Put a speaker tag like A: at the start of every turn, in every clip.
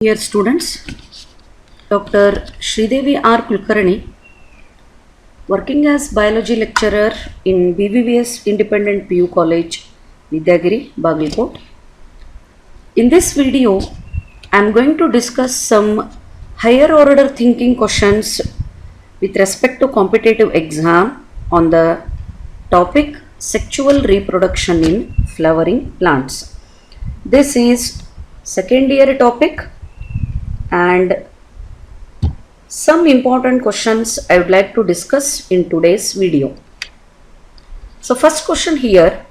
A: Dear students, Dr. Sridevi R. Kulkarni, working as biology lecturer in BVVS Independent PU College, Vidyagiri, Bagalkot. In this video, I am going to discuss some higher order thinking questions with respect to competitive exam on the topic sexual reproduction in flowering plants. This is second year topic and some important questions I would like to discuss in today's video. So first question here,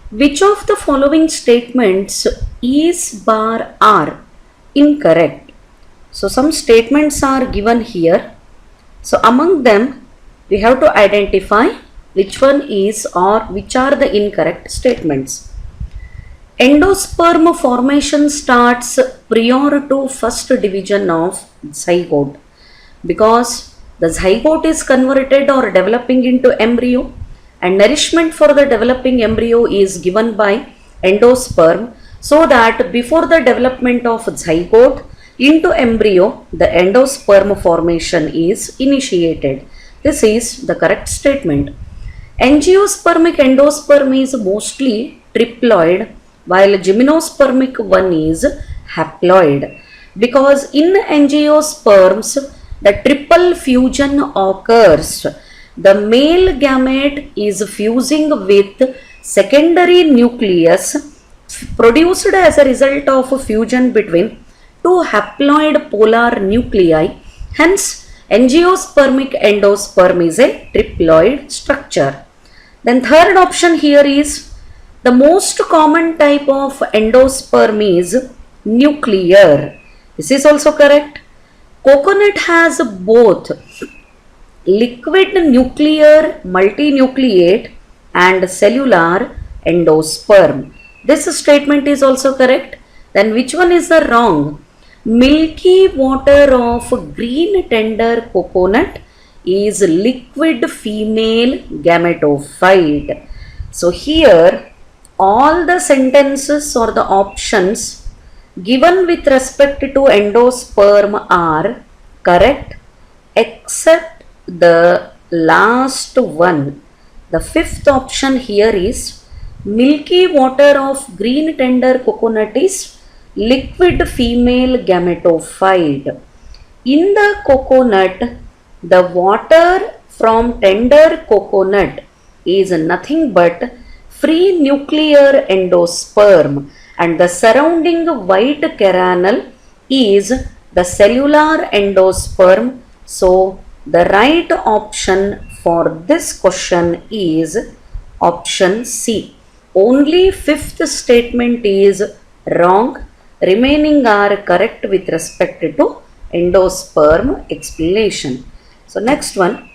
A: which of the following statements is bar are incorrect? So some statements are given here. So among them we have to identify which one is or which are the incorrect statements. Endosperm formation starts prior to first division of zygote because the zygote is converted or developing into embryo and nourishment for the developing embryo is given by endosperm, so that before the development of zygote into embryo the endosperm formation is initiated. This is the correct statement. Angiospermic endosperm is mostly triploid while gymnospermic one is haploid, because in angiosperms the triple fusion occurs. The male gamete is fusing with secondary nucleus produced as a result of fusion between two haploid polar nuclei. Hence, angiospermic endosperm is a triploid structure. Then third option here is the most common type of endosperm is nuclear. This is also correct. Coconut has both liquid nuclear multinucleate and cellular endosperm. This statement is also correct. Then which one is the wrong? Milky water of green tender coconut is liquid female gametophyte. So here all the sentences or the options given with respect to endosperm are correct except the last one. The fifth option here is milky water of green tender coconut is liquid female gametophyte. In the coconut, the water from tender coconut is nothing but free nuclear endosperm and the surrounding white kernel is the cellular endosperm. So the right option for this question is option C. Only fifth statement is wrong. Remaining are correct with respect to endosperm explanation. So next one,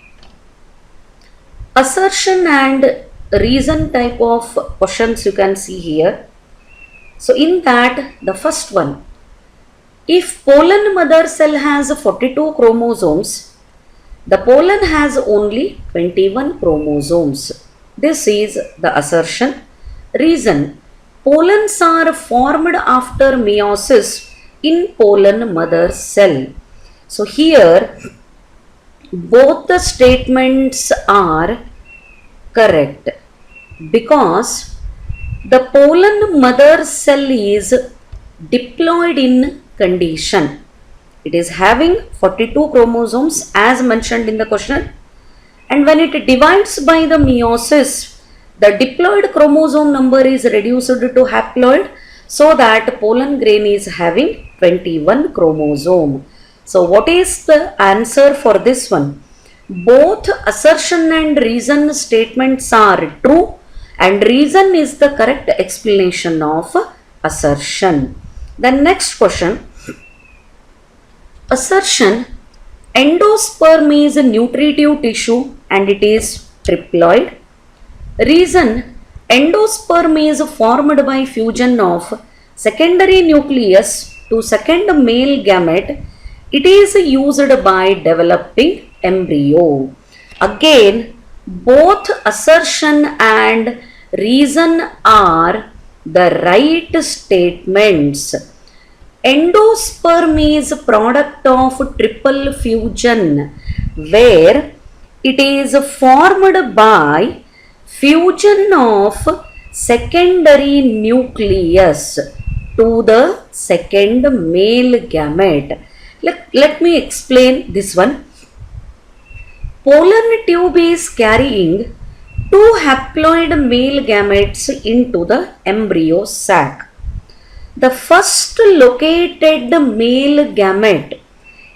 A: assertion and reason type of questions you can see here. So in that, the first one, if pollen mother cell has 42 chromosomes, the pollen has only 21 chromosomes. This is the assertion. Reason, pollens are formed after meiosis in pollen mother cell. So here both the statements are correct because the pollen mother cell is diploid in condition. It is having 42 chromosomes as mentioned in the question, and when it divides by the meiosis, the diploid chromosome number is reduced to haploid, so that pollen grain is having 21 chromosome. So what is the answer for this one? Both assertion and reason statements are true and reason is the correct explanation of assertion. The next question, assertion, endosperm is a nutritive tissue and it is triploid. Reason, endosperm is formed by fusion of secondary nucleus to second male gamete. It is used by developing embryo. Again, both assertion and reason are the right statements. Endosperm is a product of triple fusion where it is formed by fusion of secondary nucleus to the second male gamete. Let me explain this one. Pollen tube is carrying two haploid male gametes into the embryo sac. The first located male gamete,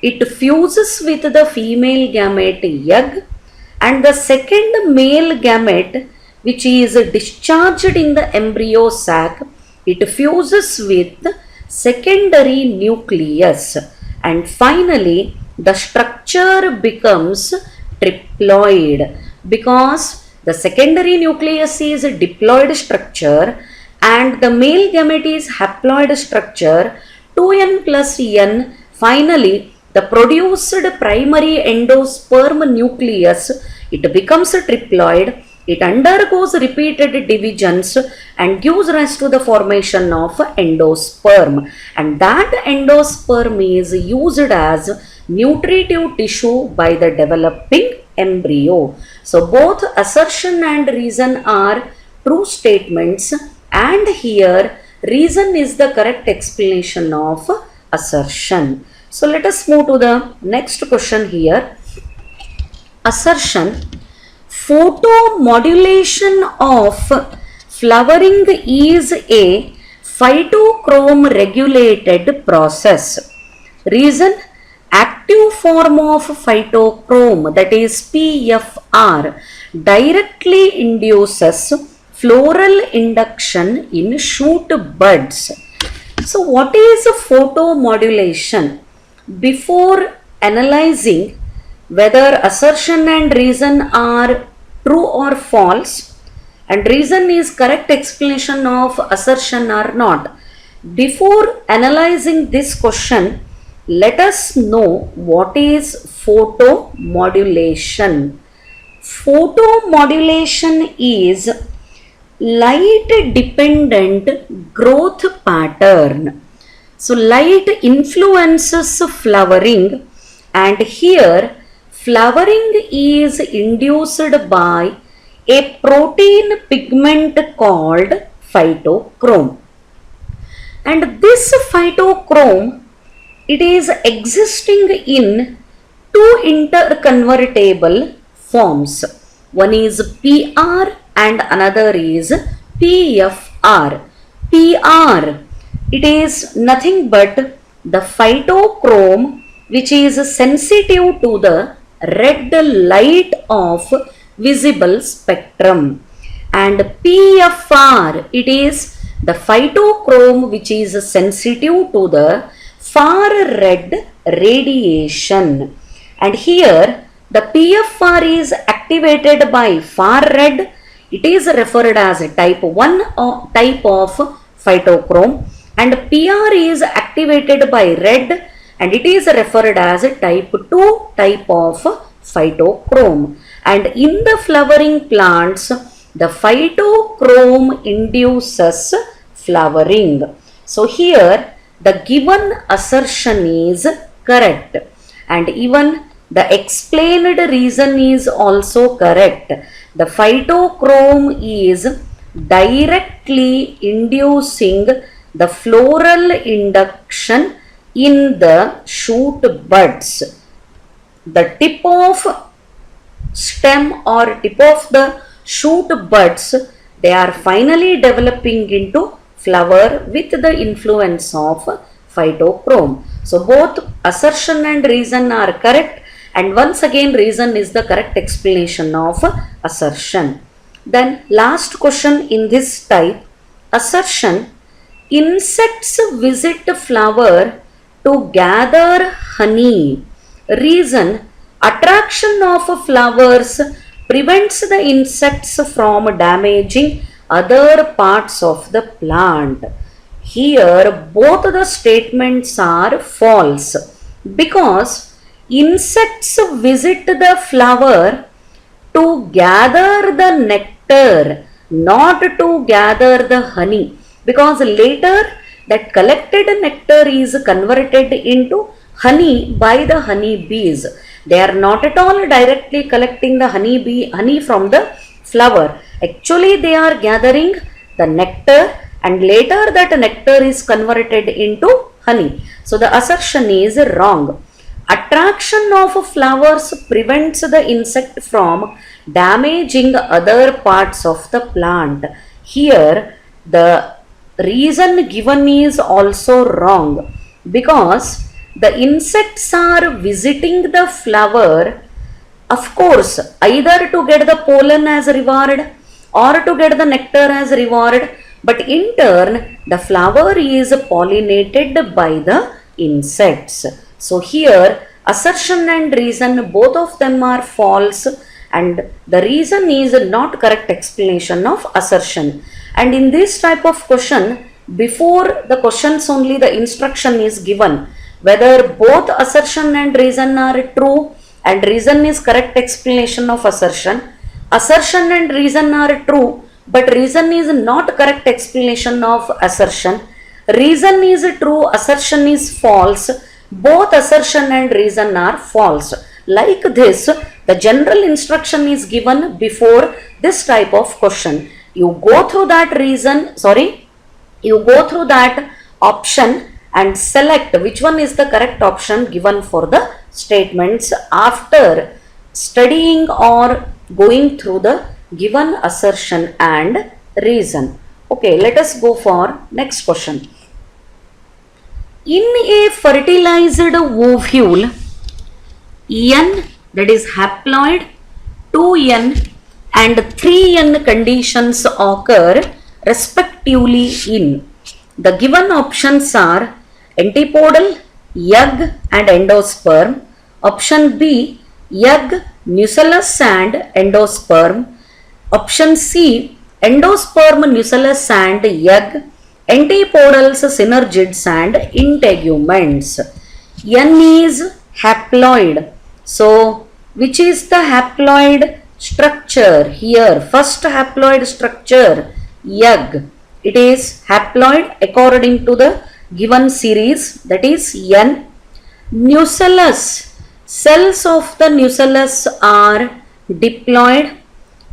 A: it fuses with the female gamete egg, and the second male gamete, which is discharged in the embryo sac, it fuses with secondary nucleus, and finally the structure becomes triploid because the secondary nucleus is a diploid structure and the male gamete is haploid structure 2n plus n. Finally, the produced primary endosperm nucleus, it becomes a triploid. It undergoes repeated divisions and gives rise to the formation of endosperm, and that endosperm is used as nutritive tissue by the developing embryo. So both assertion and reason are true statements, and here reason is the correct explanation of assertion. So let us move to the next question here. Assertion: photomodulation of flowering is a phytochrome regulated process. Reason: active form of phytochrome, that is PFR, directly induces floral induction in shoot buds. So what is photomodulation? Before analyzing whether assertion and reason are true or false, and reason is correct explanation of assertion or not, before analyzing this question, let us know what is photomodulation. Photomodulation is light dependent growth pattern. So light influences flowering, and here flowering is induced by a protein pigment called phytochrome, and this phytochrome, it is existing in two interconvertible forms. One is PR and another is PFR. PR, it is nothing but the phytochrome which is sensitive to the red light of visible spectrum, and PFR, it is the phytochrome which is sensitive to the far red radiation, and here the PFR is activated by far red. It is referred as a type 1 type of phytochrome, and PR is activated by red, and it is referred as a type 2 type of phytochrome. And in the flowering plants, the phytochrome induces flowering. So here the given assertion is correct, and even the explained reason is also correct. The phytochrome is directly inducing the floral induction in the shoot buds. The tip of stem or tip of the shoot buds, they are finally developing into flower with the influence of phytochrome. So both assertion and reason are correct, and once again reason is the correct explanation of assertion. Then last question in this type, assertion: insects visit flower to gather honey. Reason: attraction of flowers prevents the insects from damaging other parts of the plant. Here both the statements are false, because insects visit the flower to gather the nectar, not to gather the honey, because later that collected nectar is converted into honey by the honey bees. They are not at all directly collecting the honey from the flower. Actually, they are gathering the nectar and later that nectar is converted into honey. So the assertion is wrong. Attraction of flowers prevents the insect from damaging other parts of the plant. Here, the reason given is also wrong because the insects are visiting the flower, of course, either to get the pollen as reward or to get the nectar as reward, but in turn the flower is pollinated by the insects. So here assertion and reason, both of them are false, and the reason is not correct explanation of assertion. And in this type of question, before the questions only the instruction is given whether both assertion and reason are true and reason is correct explanation of assertion. Assertion and reason are true, but reason is not correct explanation of assertion. Reason is true, assertion is false. Both assertion and reason are false. Like this, the general instruction is given before this type of question. You go through that option and select which one is the correct option given for the statements after studying or going through the given assertion and reason. Okay, let us go for next question. In a fertilized ovule, N, that is haploid, 2N and 3N conditions occur respectively in. The given options are antipodal, egg and endosperm. Option B, egg, nucellus and endosperm. Option C, endosperm, nucellus and egg. Antipodals, synergids and integuments. N is haploid. So, which is the haploid structure here? First haploid structure, egg. It is haploid according to the given series, that is N. Nucellus, cells of the nucellus are diploid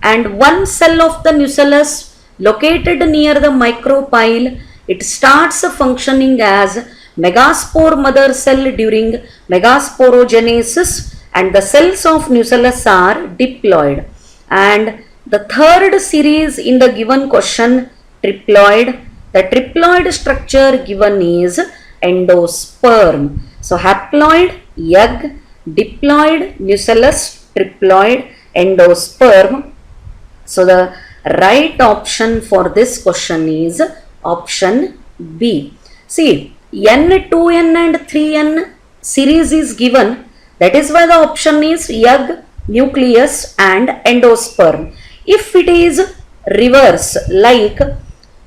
A: and one cell of the nucellus located near the micropyle, it starts functioning as megaspore mother cell during megasporogenesis and the cells of nucellus are diploid. And the third series in the given question, triploid. The triploid structure given is endosperm. So haploid, egg, diploid, nucellus, triploid, endosperm. So the right option for this question is option B. See, N, 2N and 3N series is given. That is why the option is egg, nucleus and endosperm. If it is reverse like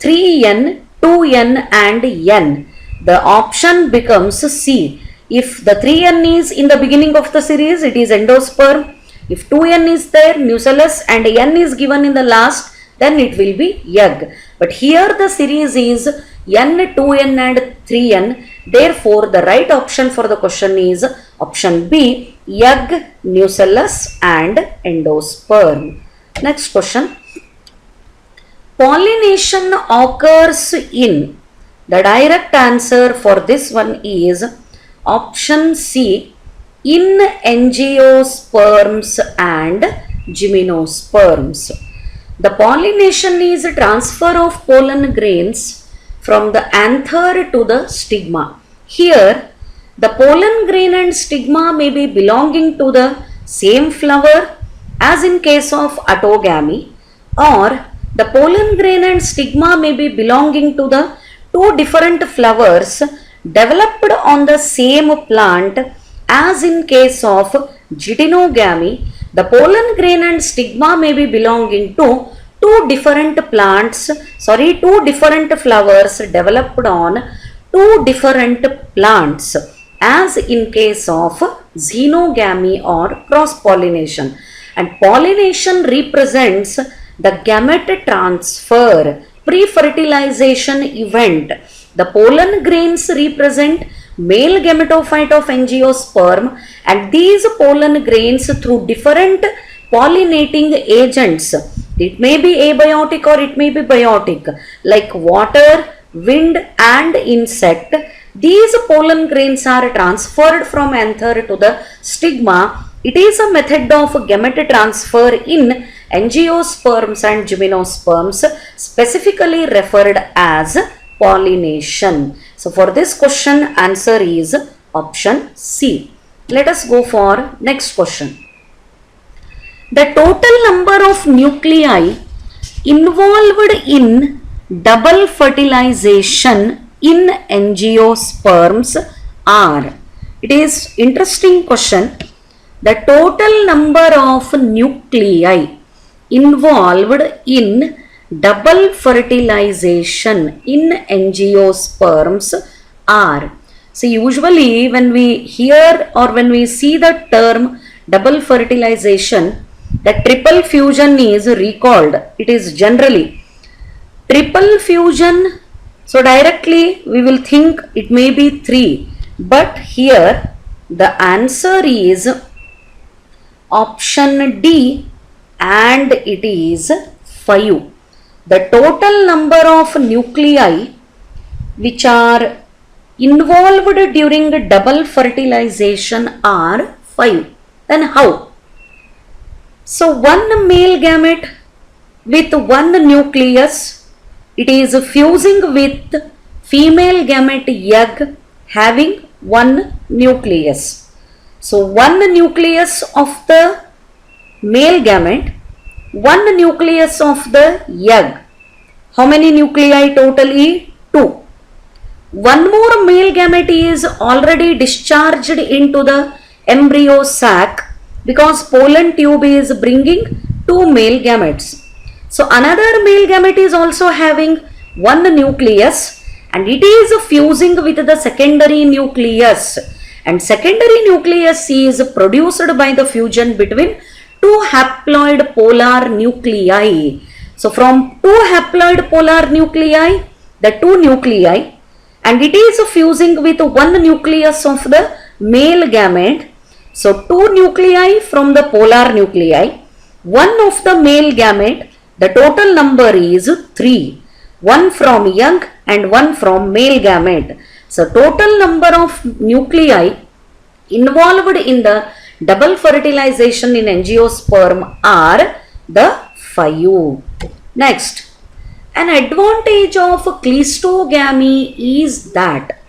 A: 3N, 2N and N, the option becomes C. If the 3N is in the beginning of the series, it is endosperm. If 2N is there, nucellus, and N is given in the last, then it will be egg. But here the series is N, 2N and 3N. Therefore, the right option for the question is option B, egg, nucellus and endosperm. Next question. Pollination occurs in. The direct answer for this one is option C, in angiosperms and gymnosperms. The pollination is transfer of pollen grains from the anther to the stigma. Here, the pollen grain and stigma may be belonging to the same flower as in case of autogamy, or the pollen grain and stigma may be belonging to the two different flowers developed on the same plant as in case of geitonogamy. The pollen grain and stigma may be belonging to two different flowers developed on two different plants as in case of xenogamy or cross-pollination. And pollination represents the gamete transfer, pre-fertilization event The pollen grains represent male gametophyte of angiosperm, and these pollen grains through different pollinating agents, it may be abiotic or it may be biotic, like water, wind and insect, these pollen grains are transferred from anther to the stigma. It is a method of gamete transfer in angiosperms and gymnosperms, specifically referred as pollination. So for this question, answer is option C. Let us go for next question. The total number of nuclei involved in double fertilization in angiosperms are. It is interesting question. The total number of nuclei involved in double fertilization in angiosperms are. So usually when we hear or when we see the term double fertilization, the triple fusion is recalled. It is generally triple fusion. So directly we will think it may be 3, but here the answer is option D, and it is 5. The total number of nuclei which are involved during double fertilization are 5. Then how? So one male gamete with one nucleus, it is fusing with female gamete egg having one nucleus. So one nucleus of the male gamete, one nucleus of the egg. How many nuclei totally? 2. One more male gamete is already discharged into the embryo sac, because pollen tube is bringing 2 male gametes. So another male gamete is also having one nucleus, and it is fusing with the secondary nucleus, and secondary nucleus is produced by the fusion between 2 haploid polar nuclei. So from 2 haploid polar nuclei, the 2 nuclei, and it is fusing with one nucleus of the male gamete. So 2 nuclei from the polar nuclei, one of the male gamete, the total number is 3. One from young and one from male gamete. So total number of nuclei involved in the double fertilization in angiosperm are the 5. Next, an advantage of cleistogamy is that,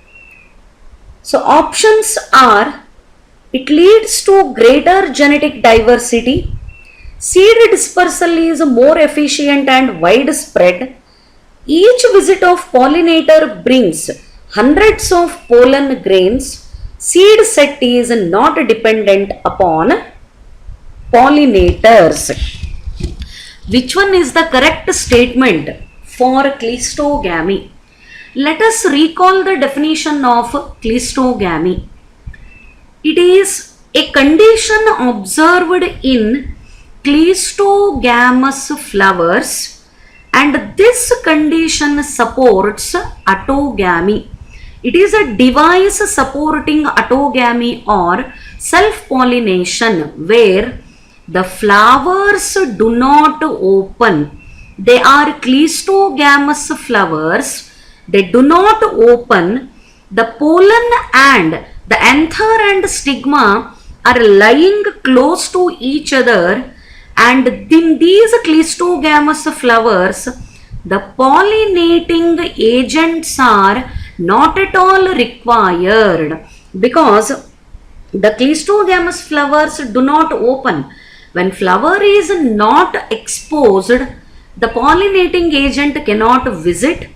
A: so options are, it leads to greater genetic diversity, seed dispersal is more efficient and widespread, each visit of pollinator brings hundreds of pollen grains, seed set is not dependent upon pollinators. Which one is the correct statement for cleistogamy? Let us recall the definition of cleistogamy. It is a condition observed in cleistogamous flowers, and this condition supports autogamy. It is a device supporting autogamy or self-pollination where the flowers do not open. They are cleistogamous flowers. They do not open. The pollen and the anther and stigma are lying close to each other, and in these cleistogamous flowers, the pollinating agents are not at all required, because the cleistogamous flowers do not open. When flower is not exposed, the pollinating agent cannot visit,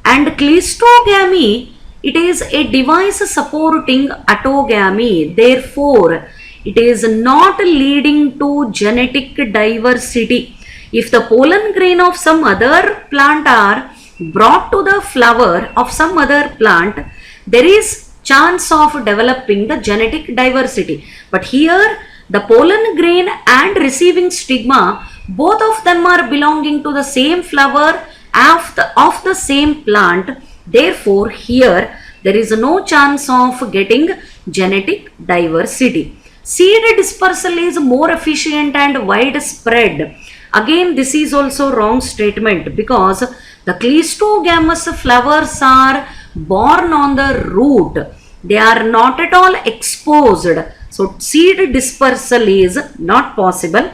A: and cleistogamy, it is a device supporting autogamy. Therefore, it is not leading to genetic diversity. If the pollen grain of some other plant are brought to the flower of some other plant, there is chance of developing the genetic diversity. But here, the pollen grain and receiving stigma, both of them are belonging to the same flower of the same plant. Therefore, here there is no chance of getting genetic diversity. Seed dispersal is more efficient and widespread. Again, this is also wrong statement because the cleistogamous flowers are born on the root. They are not at all exposed. So, seed dispersal is not possible.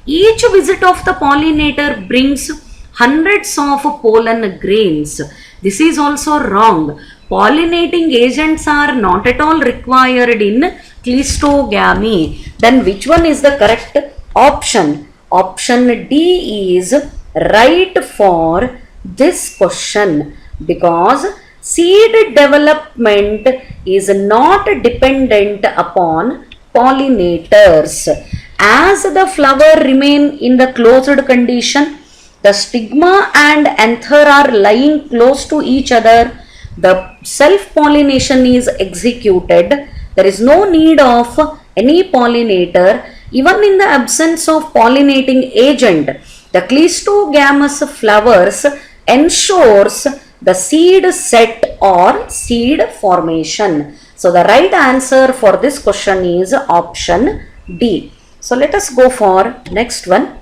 A: Each visit of the pollinator brings hundreds of pollen grains. This is also wrong. Pollinating agents are not at all required in cleistogamy. Then which one is the correct option? Option D is right for this question, because seed development is not dependent upon pollinators. As the flower remain in the closed condition, the stigma and anther are lying close to each other. The self-pollination is executed. There is no need of any pollinator. Even in the absence of pollinating agent, the cleistogamous flowers ensures the seed set or seed formation. So the right answer for this question is option D. So let us go for next one.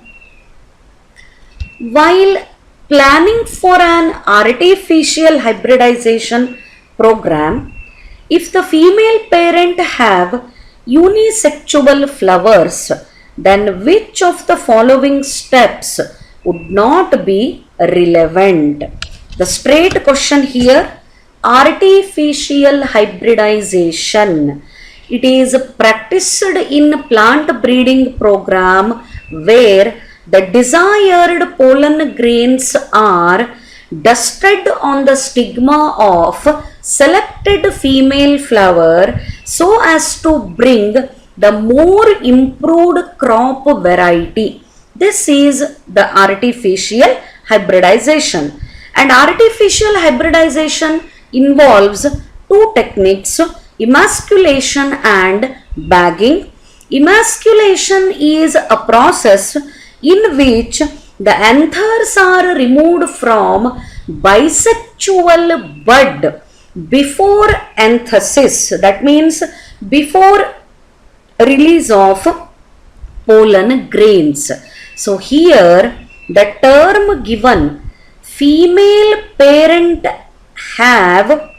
A: While planning for an artificial hybridization program, if the female parent have unisexual flowers, then which of the following steps would not be relevant? The straight question here, artificial hybridization. It is practiced in plant breeding program where the desired pollen grains are dusted on the stigma of selected female flower so as to bring the more improved crop variety. This is the artificial hybridization. And artificial hybridization involves two techniques, emasculation and bagging. Emasculation is a process in which the anthers are removed from bisexual bud before anthesis. That means before release of pollen grains. So here the term given, female parent have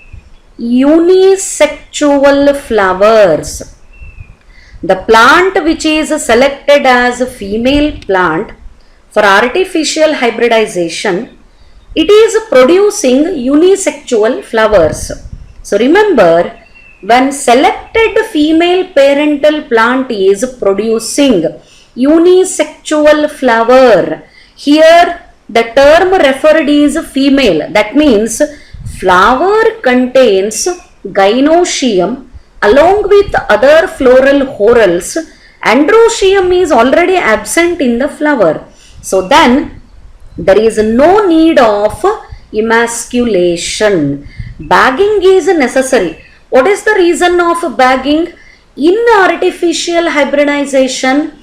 A: unisexual flowers. The plant which is selected as a female plant for artificial hybridization, it is producing unisexual flowers. So remember, when selected female parental plant is producing unisexual flower, here the term referred is female. That means flower contains gynoecium along with other floral whorls. Androecium is already absent in the flower. So then there is no need of emasculation. Bagging is necessary. What is the reason of bagging? In artificial hybridization,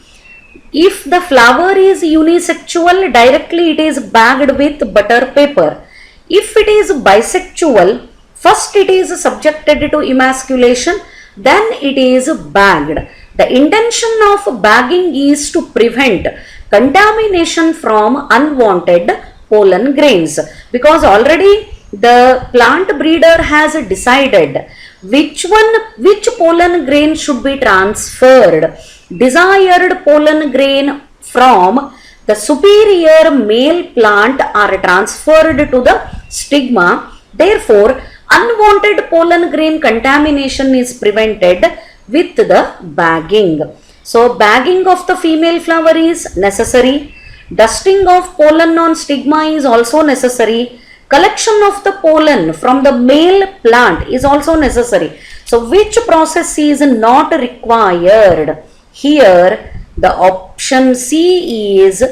A: if the flower is unisexual, directly it is bagged with butter paper. If it is bisexual, first it is subjected to emasculation, then it is bagged. The intention of bagging is to prevent contamination from unwanted pollen grains, because already the plant breeder has decided which pollen grain should be transferred. Desired pollen grain from the superior male plant are transferred to the stigma. Therefore, unwanted pollen grain contamination is prevented with the bagging. So, bagging of the female flower is necessary. Dusting of pollen on stigma is also necessary. Collection of the pollen from the male plant is also necessary. So, which process is not required? Here, the option C is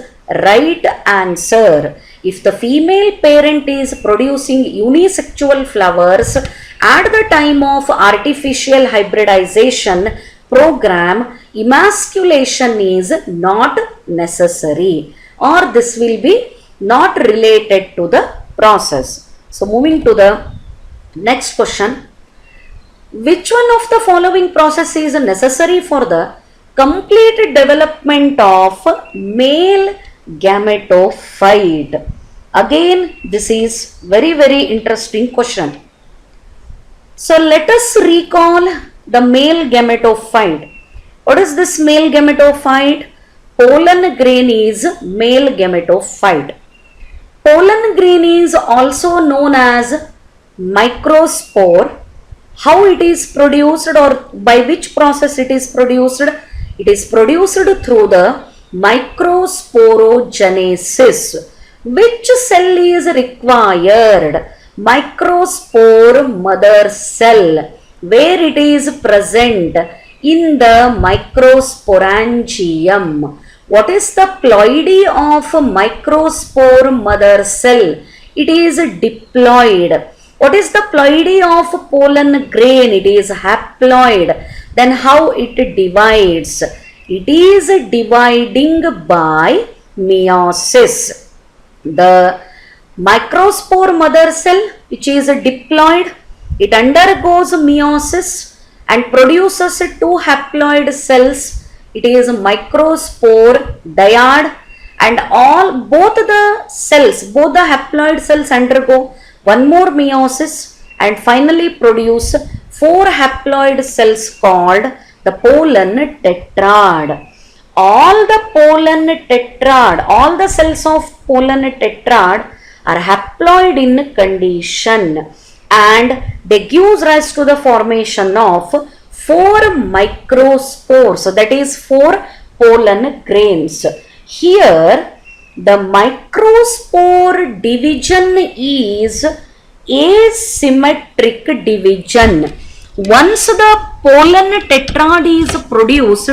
A: right answer. If the female parent is producing unisexual flowers at the time of artificial hybridization program, emasculation is not necessary, or this will be not related to the process. So moving to the Next question. Which one of the following process is necessary for the complete development of male gametophyte? Again, this is very interesting question. So let us recall the male gametophyte. What is this male gametophyte? Pollen grain is male gametophyte. Pollen grain is also known as microspore. How it is produced, or by which process it is produced? It is produced through the microsporogenesis. Which cell is required? Microspore mother cell, where it is present in the microsporangium. What is the ploidy of microspore mother cell? It is diploid. What is the ploidy of pollen grain? It is haploid. Then how it divides? It is dividing by meiosis. The microspore mother cell, which is a diploid, it undergoes meiosis and produces two haploid cells. It is microspore dyad, and both the cells, both the haploid cells undergo one more meiosis and finally produce four haploid cells called the pollen tetrad. All the cells of pollen tetrad are haploid in condition, and they gives rise to the formation of four microspores, so that is four pollen grains. Here the microspore division is asymmetric division. Once the pollen tetrad is produced,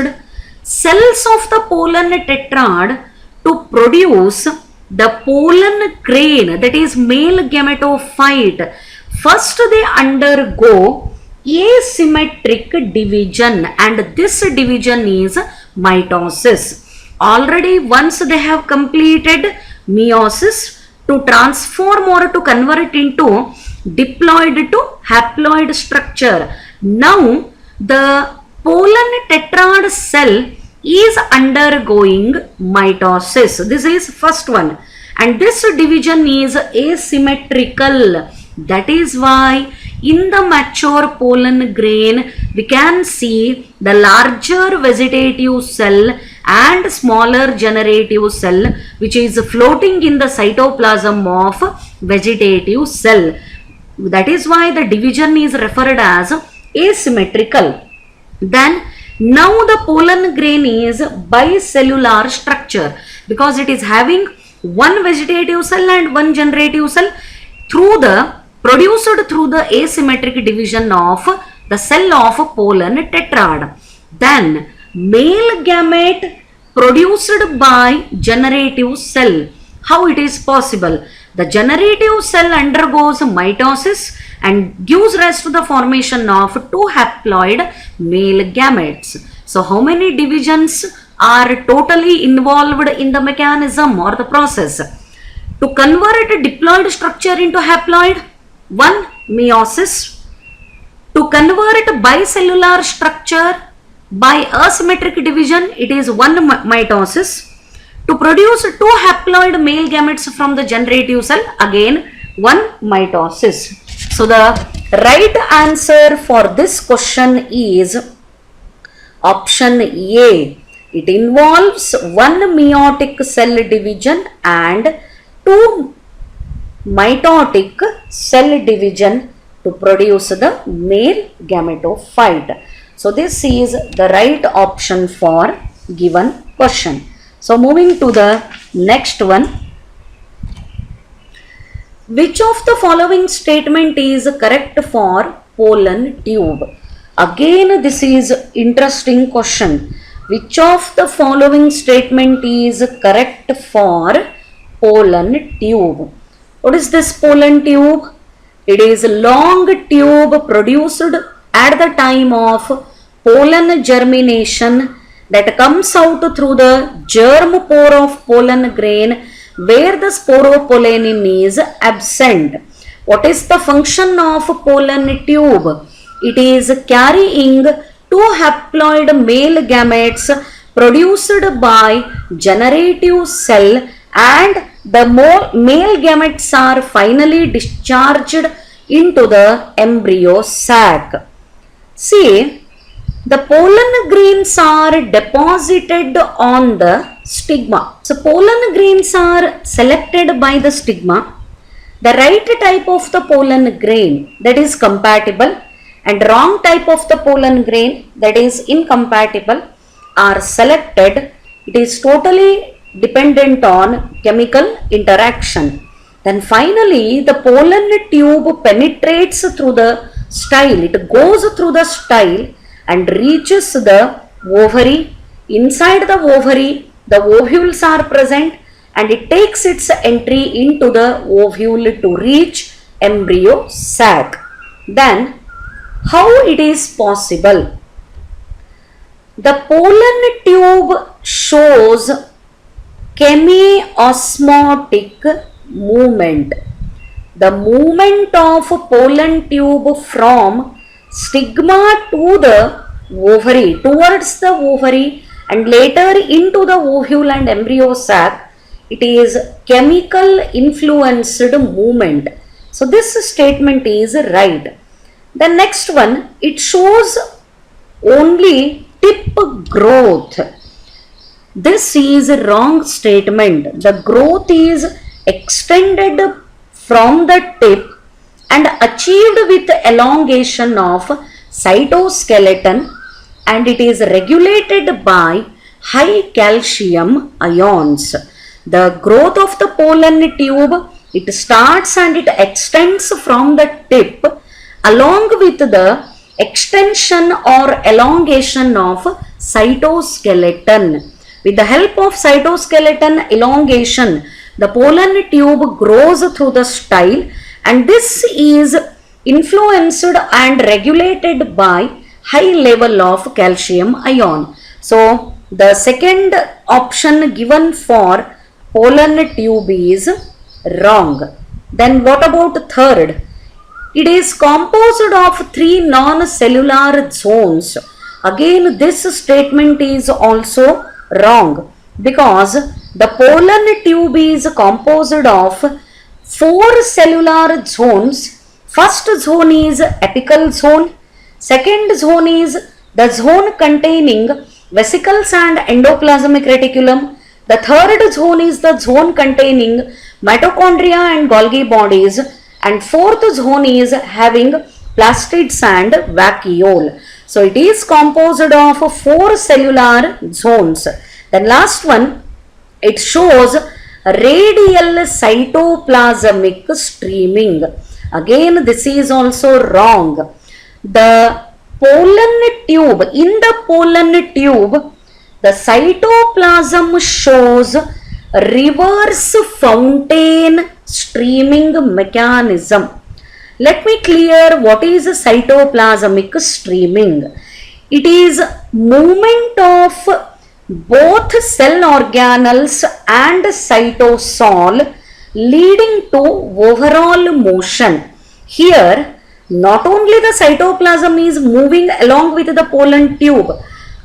A: cells of the pollen tetrad to produce the pollen grain, that is male gametophyte, first they undergo asymmetric division, and this division is mitosis. Already once they have completed meiosis, to transform or to convert into diploid to haploid structure, now the pollen tetrad cell is undergoing mitosis. This is first one, and this division is asymmetrical. That is why in the mature pollen grain we can see the larger vegetative cell and smaller generative cell, which is floating in the cytoplasm of vegetative cell. That is why the division is referred as asymmetrical. Then now the pollen grain is bicellular structure, because it is having one vegetative cell and one generative cell produced through the asymmetric division of the cell of pollen tetrad. Then male gamete produced by generative cell. How it is possible? The generative cell undergoes mitosis and gives rise to the formation of two haploid male gametes. So how many divisions are totally involved in the mechanism or the process? To convert a diploid structure into haploid, one meiosis. To convert bicellular structure by asymmetric division, it is one mitosis. To produce two haploid male gametes from the generative cell, again one mitosis. So the right answer for this question is option A. It involves one meiotic cell division and two mitotic cell division to produce the male gametophyte. So this is the right option for given question. So moving to the next one. Which of the following statement is correct for pollen tube? Again, this is interesting question. Which of the following statement is correct for pollen tube? What is this pollen tube? It is a long tube produced at the time of pollen germination that comes out through the germ pore of pollen grain, where the sporopollenin is absent. What is the function of pollen tube? It is carrying two haploid male gametes produced by generative cell, and the male gametes are finally discharged into the embryo sac. See, the pollen grains are deposited on the stigma. So, pollen grains are selected by the stigma. The right type of the pollen grain, that is compatible, and wrong type of the pollen grain, that is incompatible, are selected. It is totally dependent on chemical interaction. Then finally, the pollen tube penetrates through the style. It goes through the style and reaches the ovary. Inside the ovary, the ovules are present, and it takes its entry into the ovule to reach embryo sac. Then, how it is possible? The pollen tube shows chemiosmotic movement. The movement of pollen tube from stigma to the ovary, towards the ovary, and later into the ovule and embryo sac, it is chemical influenced movement. So this statement is right. The next one, it shows only tip growth. This is a wrong statement. The growth is extended from the tip and achieved with elongation of cytoskeleton, and it is regulated by high calcium ions. The growth of the pollen tube, it starts and it extends from the tip along with the extension or elongation of cytoskeleton. With the help of cytoskeleton elongation, the pollen tube grows through the style, and this is influenced and regulated by high level of calcium ion. So, the second option given for pollen tube is wrong. Then what about third? It is composed of three non-cellular zones. Again, this statement is also wrong, because the pollen tube is composed of four cellular zones. First zone is apical zone. Second zone is the zone containing vesicles and endoplasmic reticulum. The third zone is the zone containing mitochondria and Golgi bodies. And fourth zone is having plastids and vacuole. So it is composed of four cellular zones. Then last one, it shows radial cytoplasmic streaming. Again, this is also wrong. The pollen tube, in the pollen tube, the cytoplasm shows reverse fountain streaming mechanism. Let me clear what is cytoplasmic streaming. It is movement of both cell organelles and cytosol leading to overall motion. Here, not only the cytoplasm is moving along with the pollen tube,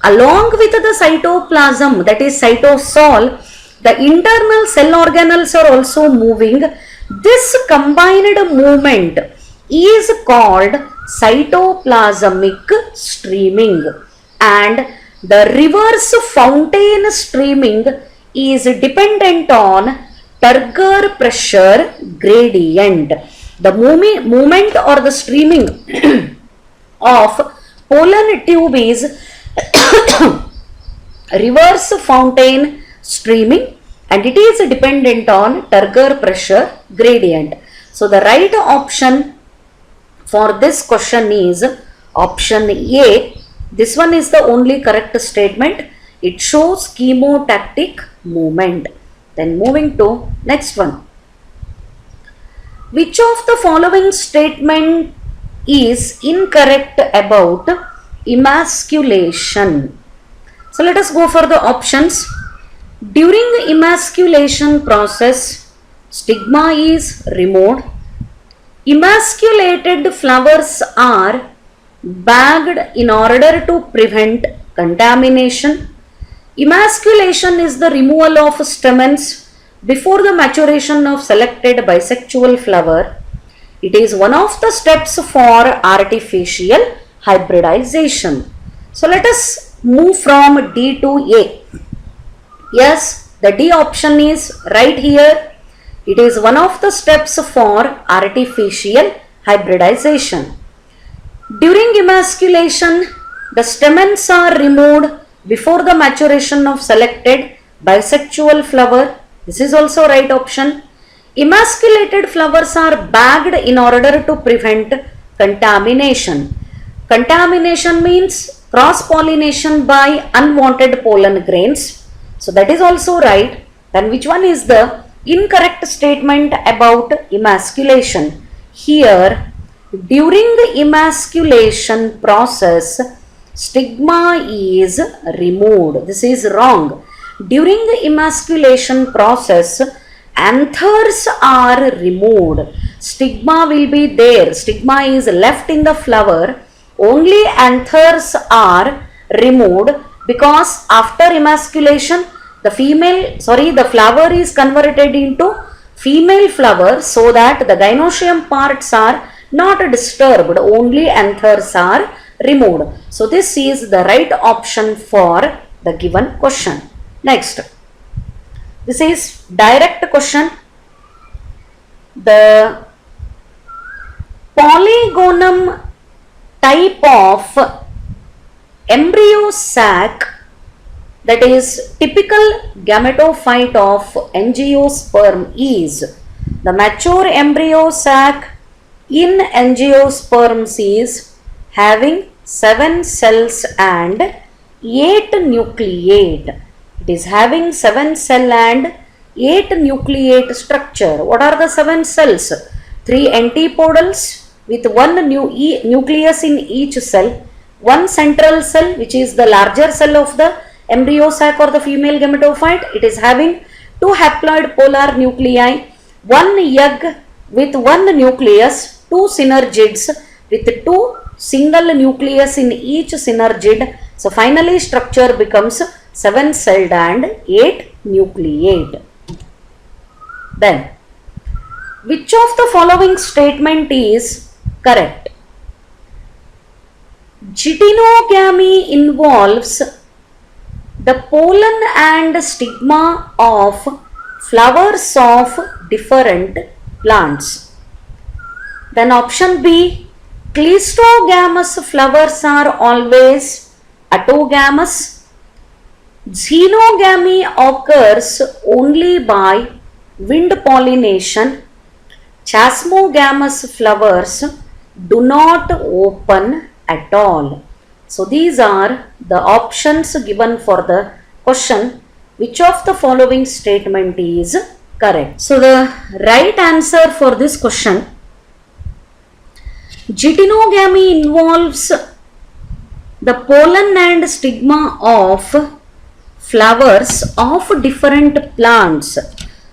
A: along with the cytoplasm, that is cytosol, the internal cell organelles are also moving. This combined movement is called cytoplasmic streaming, and the reverse fountain streaming is dependent on Turgor pressure gradient. The movement or the streaming of pollen tube is reverse fountain streaming, and it is dependent on Turgor pressure gradient. So the right option for this question is option A. This one is the only correct statement. It shows chemotactic movement. Then moving to next one. Which of the following statement is incorrect about emasculation? So let us go for the options. During the emasculation process, stigma is removed. Emasculated flowers are bagged in order to prevent contamination. Emasculation is the removal of stamens before the maturation of selected bisexual flower. It is one of the steps for artificial hybridization. So let us move from D to A. Yes, the D option is right here. It is one of the steps for artificial hybridization. During emasculation, the stamens are removed before the maturation of selected bisexual flower. This is also right option. Emasculated flowers are bagged in order to prevent contamination. Contamination means cross-pollination by unwanted pollen grains. So that is also right. Then which one is the incorrect statement about emasculation? Here, during the emasculation process, stigma is removed. This is wrong. During the emasculation process, anthers are removed. Stigma will be there. Stigma is left in the flower. Only anthers are removed because after emasculation, the flower is converted into female flower so that the gynoecium parts are not disturbed. Only anthers are removed. So this is the right option for the given question. Next, this is direct question. The polygonum type of embryo sac, that is typical gametophyte of angiosperm, is the mature embryo sac in angiosperms is having 7 cells and 8 nucleate. It is having 7 cell and 8 nucleate structure. What are the 7 cells? 3 antipodals with 1 nucleus in each cell, 1 central cell which is the larger cell of the embryo sac or the female gametophyte. It is having 2 haploid polar nuclei, 1 egg with 1 nucleus, 2 synergids with 2 single nucleus in each synergid. So finally structure becomes 7 celled and 8 nucleate. Then, which of the following statement is correct? Geitonogamy involves the pollen and stigma of flowers of different plants. Then option B, cleistogamous flowers are always autogamous. Xenogamy occurs only by wind pollination. Chasmogamous flowers do not open at all. So these are the options given for the question. Which of the following statement is correct? So the right answer for this question, geitonogamy involves the pollen and stigma of flowers of different plants.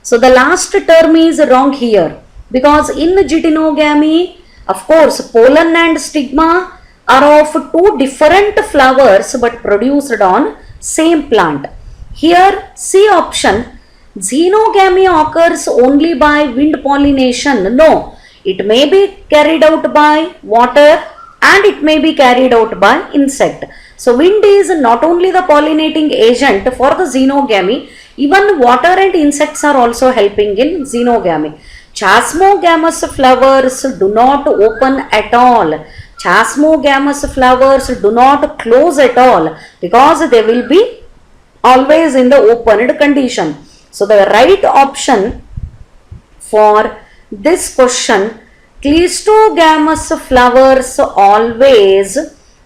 A: So the last term is wrong here because in geitonogamy, of course, pollen and stigma are of 2 different flowers but produced on same plant. Here C option, xenogamy occurs only by wind pollination. No, it may be carried out by water and it may be carried out by insect. So wind is not only the pollinating agent for the xenogamy, even water and insects are also helping in xenogamy. Chasmogamous flowers do not open at all. Chasmogamous flowers do not close at all because they will be always in the opened condition. So the right option for this question, cleistogamous flowers always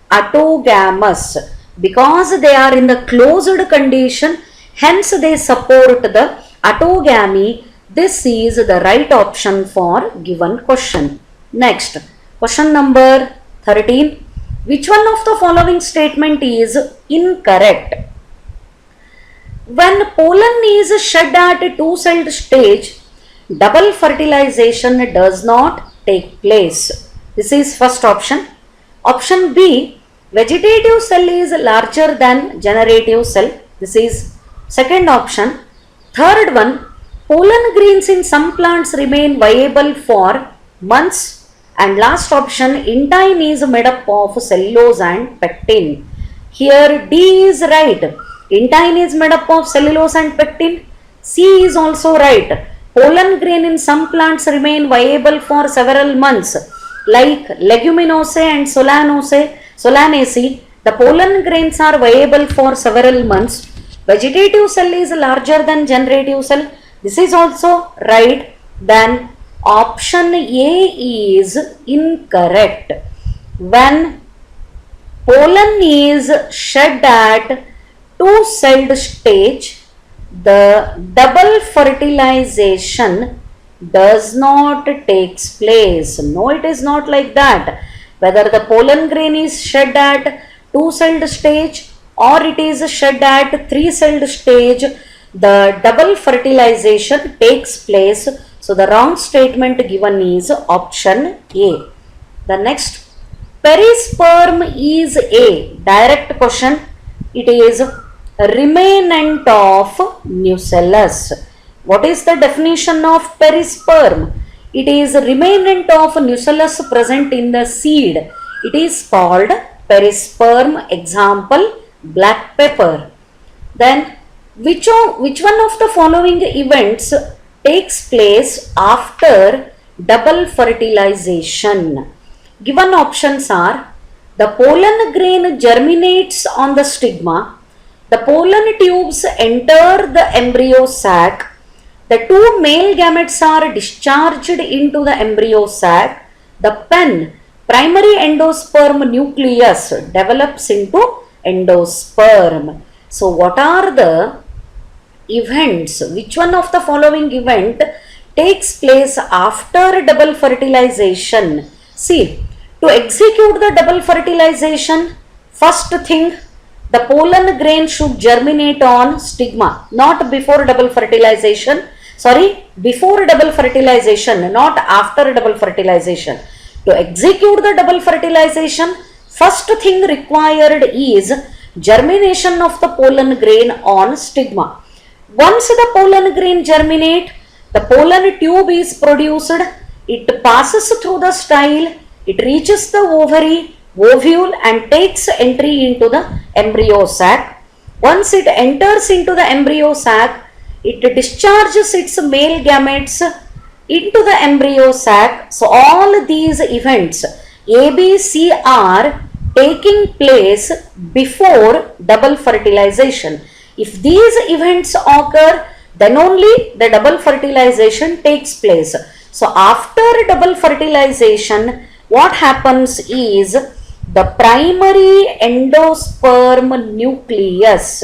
A: autogamous because they are in the closed condition, hence they support the autogamy. This is the right option for given question. Next, question number 13. Which one of the following statement is incorrect? When pollen is shed at 2-celled stage, double fertilization does not take place. This is first option. Option B, vegetative cell is larger than generative cell. This is second option. Third one, pollen grains in some plants remain viable for months. And last option, intine is made up of cellulose and pectin. Here D is right. Intine is made up of cellulose and pectin. C is also right. Pollen grain in some plants remain viable for several months. Like leguminosae and solanaceae, the pollen grains are viable for several months. Vegetative cell is larger than generative cell. This is also right. Then option A is incorrect. When pollen is shed at two-celled stage, the double fertilization does not takes place. No, it is not like that. Whether the pollen grain is shed at two-celled stage or it is shed at three-celled stage, the double fertilization takes place. So the wrong statement given is option A. The next, perisperm is a direct question. It is remnant of nucellus. What is the definition of perisperm? It is remnant of nucellus present in the seed. It is called perisperm. Example, black pepper. Then which one of the following events takes place after double fertilization? Given options are, the pollen grain germinates on the stigma, the pollen tubes enter the embryo sac, the two male gametes are discharged into the embryo sac, the primary endosperm nucleus develops into endosperm. So what are the events? Which one of the following event takes place after double fertilization? See, to execute the double fertilization, first thing, the pollen grain should germinate on stigma, not before double fertilization. Sorry, before double fertilization, not after double fertilization. To execute the double fertilization, first thing required is germination of the pollen grain on stigma. Once the pollen grain germinate, the pollen tube is produced, it passes through the style, it reaches the ovule and takes entry into the embryo sac. Once it enters into the embryo sac, it discharges its male gametes into the embryo sac. So all these events A, B, C are taking place before double fertilization. If these events occur, then only the double fertilization takes place. So after double fertilization, what happens is the primary endosperm nucleus,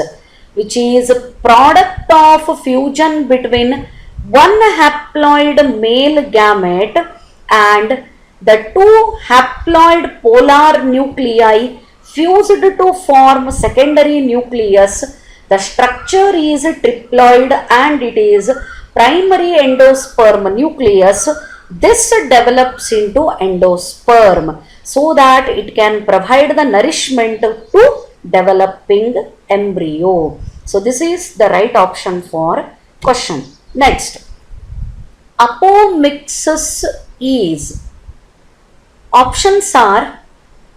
A: which is a product of fusion between one haploid male gamete and the two haploid polar nuclei fused to form secondary nucleus. The structure is triploid and it is primary endosperm nucleus. This develops into endosperm so that it can provide the nourishment to developing embryo. So this is the right option for question. Next, apomixis is. Options are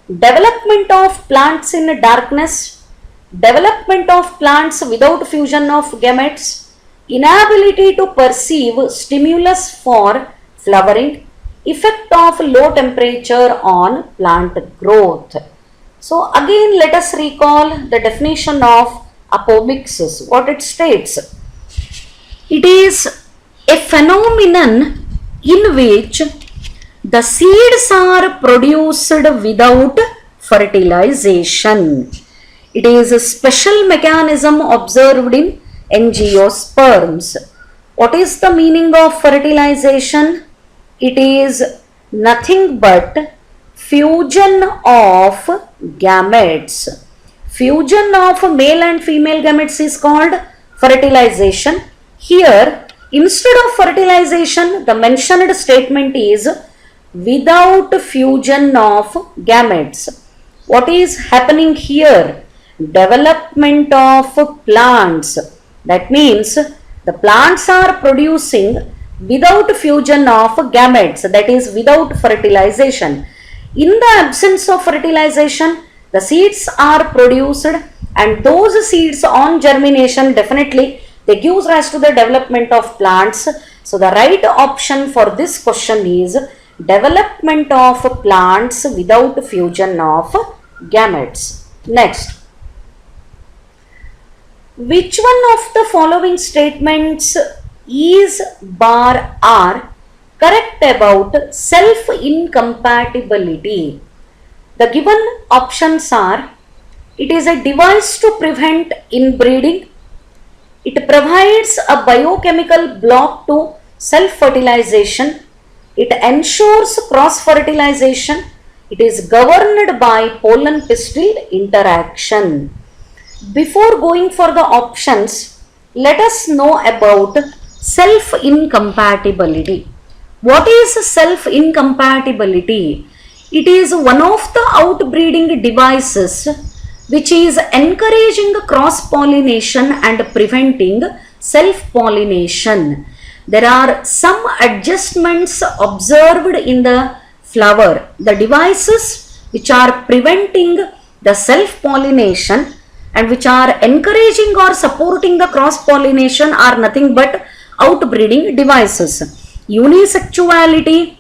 A: development of plants in darkness, development of plants without fusion of gametes, inability to perceive stimulus for flowering, effect of low temperature on plant growth. So again let us recall the definition of apomixis, what it states. It is a phenomenon in which the seeds are produced without fertilization. It is a special mechanism observed in angiosperms. What is the meaning of fertilization? It is nothing but fusion of gametes. Fusion of male and female gametes is called fertilization. Here, instead of fertilization, the mentioned statement is without fusion of gametes. What is happening here? Development of plants. That means the plants are producing without fusion of gametes, that is without fertilization. In the absence of fertilization, the seeds are produced, and those seeds on germination definitely they gives rise to the development of plants. So the right option for this question is development of plants without fusion of gametes. Next, which one of the following statements is bar are correct about self-incompatibility? The given options are: it is a device to prevent inbreeding, it provides a biochemical block to self-fertilization, it ensures cross-fertilization, it is governed by pollen-pistil interaction. Before going for the options, let us know about self-incompatibility. What is self-incompatibility? It is one of the outbreeding devices which is encouraging cross-pollination and preventing self-pollination. There are some adjustments observed in the flower. The devices which are preventing the self-pollination and which are encouraging or supporting the cross-pollination are nothing but outbreeding devices. Unisexuality,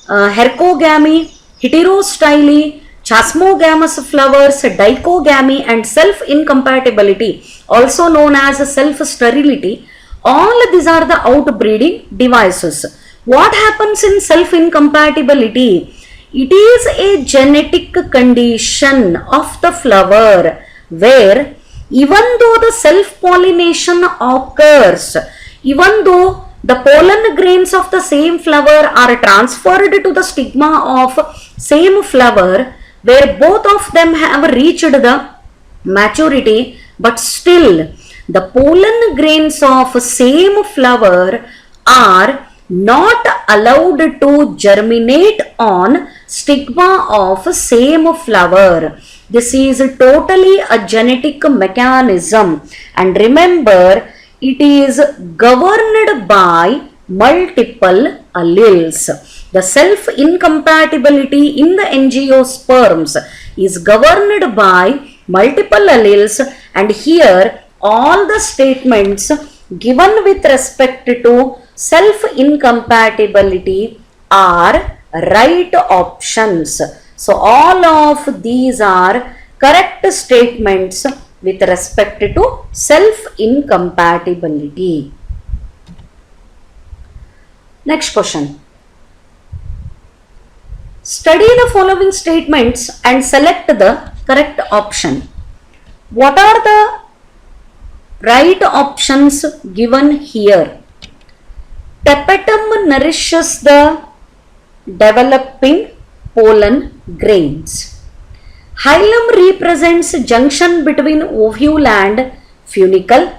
A: hercogamy, heterostyly, chasmogamous flowers, dichogamy and self-incompatibility, also known as self-sterility, all these are the outbreeding devices. What happens in self-incompatibility? It is a genetic condition of the flower where even though the self-pollination occurs, even though the pollen grains of the same flower are transferred to the stigma of same flower where both of them have reached the maturity, but still the pollen grains of same flower are not allowed to germinate on stigma of same flower. This is totally a genetic mechanism, and remember it is governed by multiple alleles. The self-incompatibility in the angiosperms is governed by multiple alleles, and here all the statements given with respect to self-incompatibility are right options. So all of these are correct statements with respect to self-incompatibility. Next question. Study the following statements and select the correct option. What are the right options given here? Tapetum nourishes the developing pollen grains. Hilum represents junction between ovule and funicle.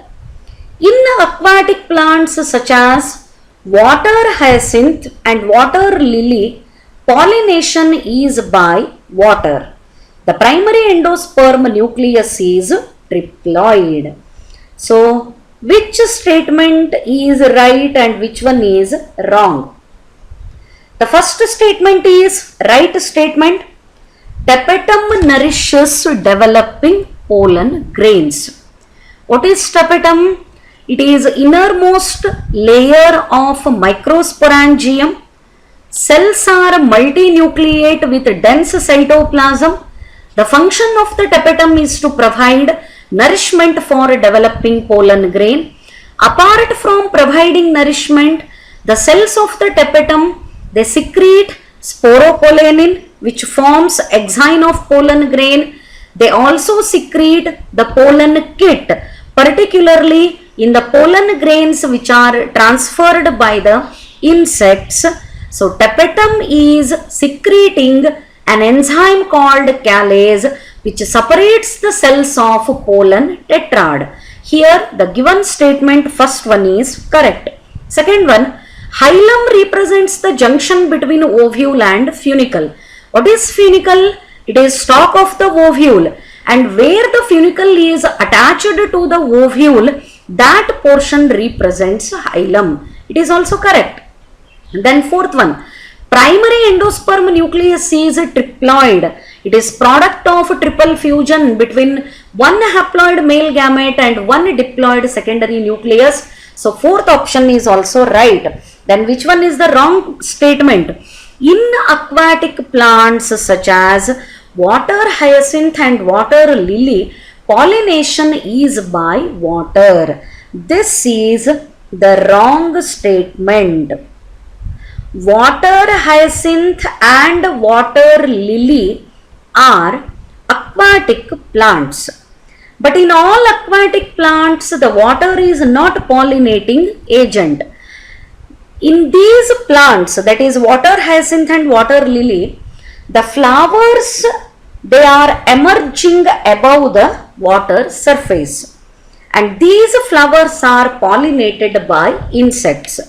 A: In aquatic plants such as water hyacinth and water lily, pollination is by water. The primary endosperm nucleus is triploid. So, which statement is right and which one is wrong? The first statement is right statement. Tapetum nourishes developing pollen grains. What is tapetum? It is innermost layer of microsporangium. Cells are multinucleate with dense cytoplasm. The function of the tapetum is to provide nourishment for developing pollen grain. Apart from providing nourishment, the cells of the tapetum, they secrete sporopollenin, which forms exine of pollen grain. They also secrete the pollen kit, particularly in the pollen grains which are transferred by the insects. So tapetum is secreting an enzyme called callase, which separates the cells of pollen tetrad. Here the given statement, first one is correct. Second one, Hilum represents the junction between ovule and funicle. What is funicle? It is stalk of the ovule, and where the funicle is attached to the ovule, that portion represents hilum. It is also correct. Then fourth one, primary endosperm nucleus is triploid. It is product of triple fusion between one haploid male gamete and one diploid secondary nucleus. So fourth option is also right. Then which one is the wrong statement? In aquatic plants such as water hyacinth and water lily, pollination is by water. This is the wrong statement. Water hyacinth and water lily are aquatic plants. But in all aquatic plants, the water is not pollinating agent. In these plants, that is water hyacinth and water lily, the flowers, they are emerging above the water surface. And these flowers are pollinated by insects.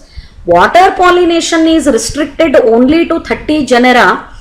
A: Water pollination is restricted only to 30 genera.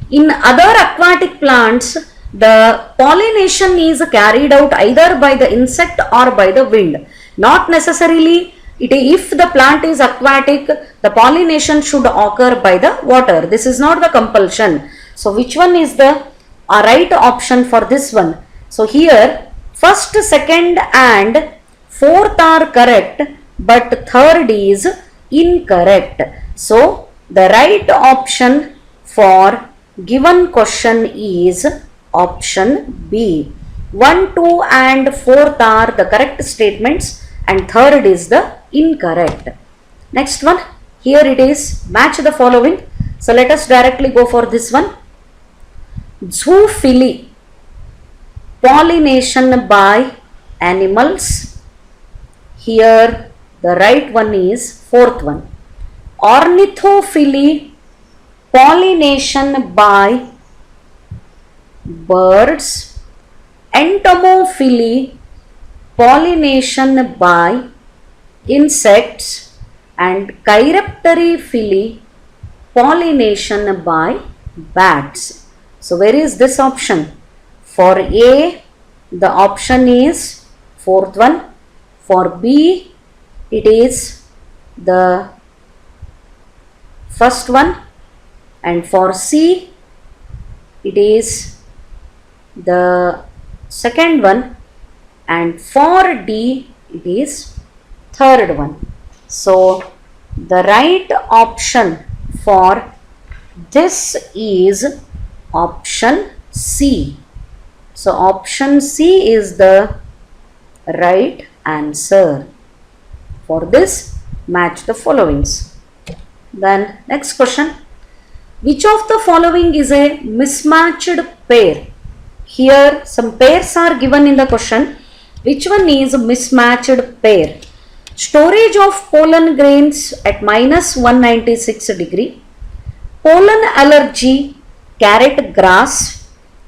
A: In other aquatic plants, the pollination is carried out either by the insect or by the wind. Not necessarily, if the plant is aquatic, the pollination should occur by the water. This is not the compulsion. So which one is the right option for this one? So here, first, second and fourth are correct, but third is incorrect. So the right option for given question is option B. 1, 2 and 4th are the correct statements and third is the incorrect. Next one, here it is, match the following. So let us directly go for this one. Zoophily, pollination by animals. Here the right one is fourth one. Ornithophily, pollination by birds. Entomophily, pollination by insects. And chiropterophily, pollination by bats. So where is this option? For A, the option is fourth one. For B, it is the first one, and for C, it is the second one, and for D, it is third one. So the right option for this is option C. So option C is the right answer. For this, match the followings. Then next question. Which of the following is a mismatched pair? Here some pairs are given in the question. Which one is a mismatched pair? Storage of pollen grains at minus 196 degree. Pollen allergy, carrot grass.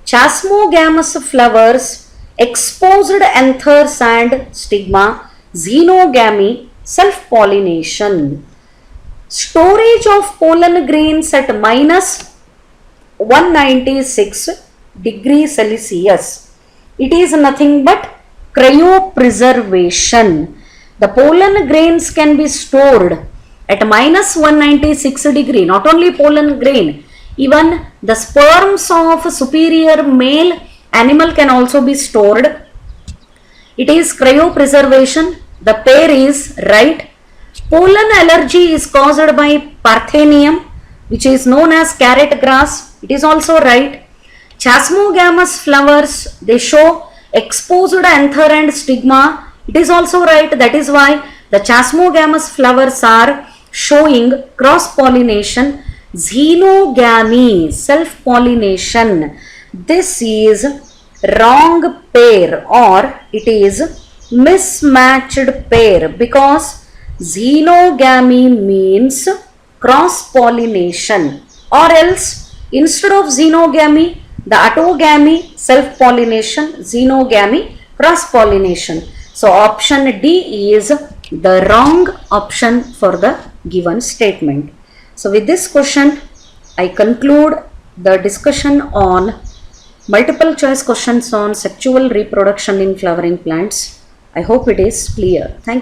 A: Chasmogamous flowers, exposed anthers and stigma. Xenogamy, self-pollination. Storage of pollen grains at minus 196 degrees Celsius. It is nothing but cryopreservation. The pollen grains can be stored at minus 196 degree. Not only pollen grain, even the sperms of superior male animal can also be stored. It is cryopreservation. The pair is right. Pollen allergy is caused by Parthenium, which is known as carrot grass. It is also right. Chasmogamous flowers, they show exposed anther and stigma. It is also right. That is why the chasmogamous flowers are showing cross-pollination. Xenogamy, self-pollination. This is wrong pair, or it is mismatched pair, because xenogamy means cross-pollination, or else instead of xenogamy, the autogamy, self-pollination, xenogamy, cross-pollination. So option D is the wrong option for the given statement. So with this question, I conclude the discussion on multiple choice questions on sexual reproduction in flowering plants. I hope it is clear. Thank you.